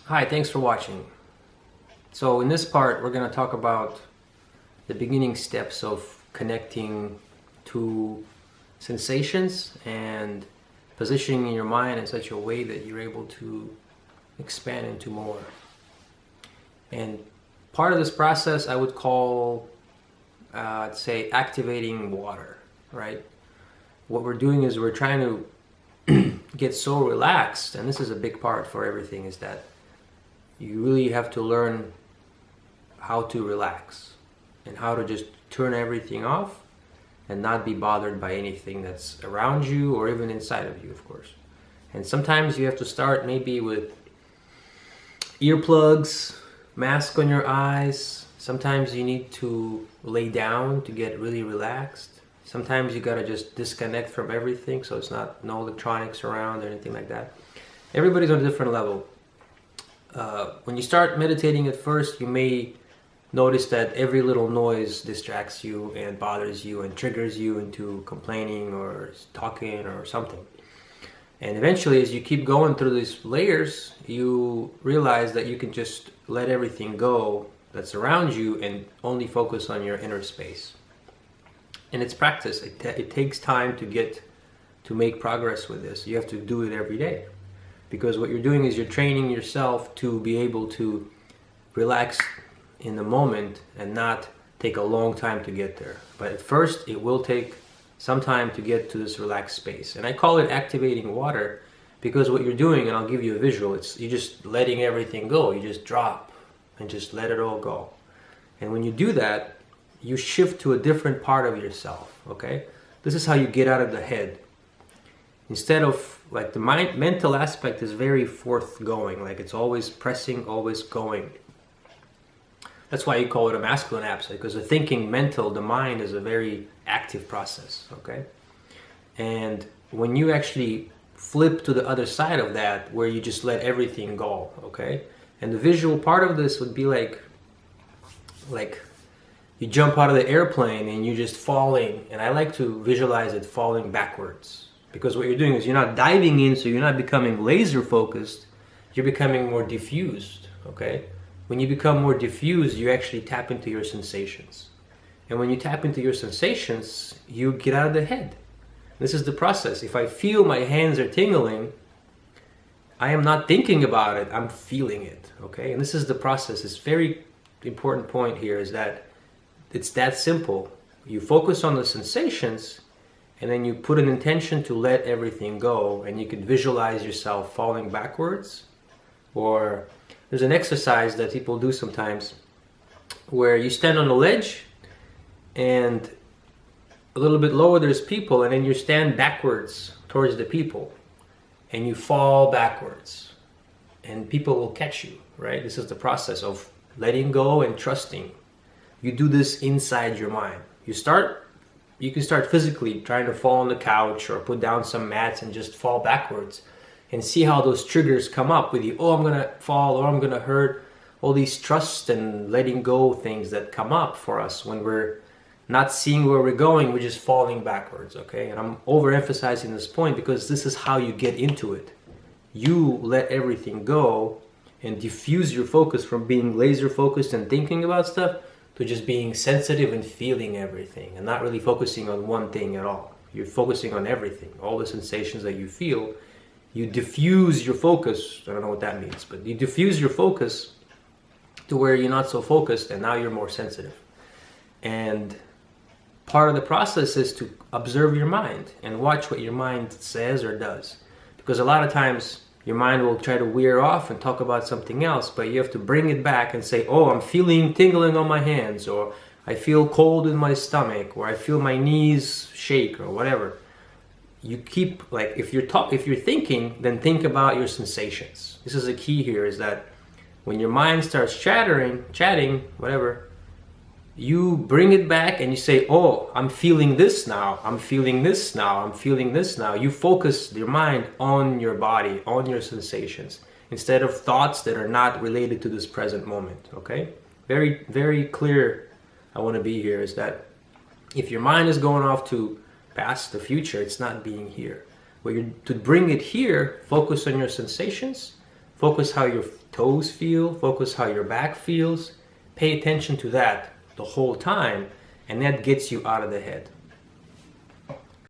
Hi, thanks for watching. So in this part, we're going to talk about the beginning steps of connecting to sensations and positioning your mind in such a way that you're able to expand into more. And part of this process I would call, say, activating water, right? What we're doing is we're trying to get so relaxed, and this is a big part for everything, is that you really have to learn how to relax and how to just turn everything off and not be bothered by anything that's around you or even inside of you, of course. And sometimes you have to start maybe with earplugs, mask on your eyes. Sometimes you need to lay down to get really relaxed. Sometimes you gotta just disconnect from everything, so it's not no electronics around or anything like that. Everybody's on a different level. When you start meditating at first, you may notice that every little noise distracts you and bothers you and triggers you into complaining or talking or something. And eventually, as you keep going through these layers, you realize that you can just let everything go that's around you and only focus on your inner space. And it's practice. It takes time to make progress with this. You have to do it every day. Because what you're doing is you're training yourself to be able to relax in the moment and not take a long time to get there. But at first, it will take some time to get to this relaxed space. And I call it activating water because what you're doing, and I'll give you a visual, you're just letting everything go. You just drop and just let it all go. And when you do that, you shift to a different part of yourself, okay? This is how you get out of the head. Instead of, like, the mental aspect is very forthgoing, like it's always pressing, always going. That's why you call it a masculine aspect, because the thinking mental, the mind is a very active process, okay? And when you actually flip to the other side of that, where you just let everything go, okay? And the visual part of this would be like you jump out of the airplane and you're just falling, and I like to visualize it falling backwards. Because what you're doing is you're not diving in, so you're not becoming laser focused, you're becoming more diffused, okay? When you become more diffused, you actually tap into your sensations. And when you tap into your sensations, you get out of the head. This is the process. If I feel my hands are tingling, I am not thinking about it, I'm feeling it, okay? And this is the process. It's very important point here is that it's that simple. You focus on the sensations, and then you put an intention to let everything go, and you can visualize yourself falling backwards. Or there's an exercise that people do sometimes where you stand on a ledge and a little bit lower there's people, and then you stand backwards towards the people and you fall backwards and people will catch you, right? This is the process of letting go and trusting. You do this inside your mind. You can start physically trying to fall on the couch or put down some mats and just fall backwards and see how those triggers come up with you. Oh, I'm gonna fall, or I'm gonna hurt. All these trust and letting go things that come up for us when we're not seeing where we're going, we're just falling backwards, okay? And I'm overemphasizing this point because this is how you get into it. You let everything go and diffuse your focus from being laser focused and thinking about stuff to just being sensitive and feeling everything and not really focusing on one thing at all. You're focusing on everything, all the sensations that you feel. You diffuse your focus, I don't know what that means, but you diffuse your focus to where you're not so focused and now you're more sensitive. And part of the process is to observe your mind and watch what your mind says or does. Because a lot of times your mind will try to wear off and talk about something else, but you have to bring it back and say, oh, I'm feeling tingling on my hands, or I feel cold in my stomach, or I feel my knees shake, or whatever. You keep, like, if you're thinking, then think about your sensations. This is the key here, is that when your mind starts chatting, whatever, you bring it back and you say, oh, I'm feeling this now, I'm feeling this now, I'm feeling this now. You focus your mind on your body, on your sensations, instead of thoughts that are not related to this present moment, okay? Very, very clear I want to be here is that if your mind is going off to past the future, it's not being here. To bring it here, focus on your sensations, Focus how your toes feel, focus how your back feels. Pay attention to that the whole time, and that gets you out of the head.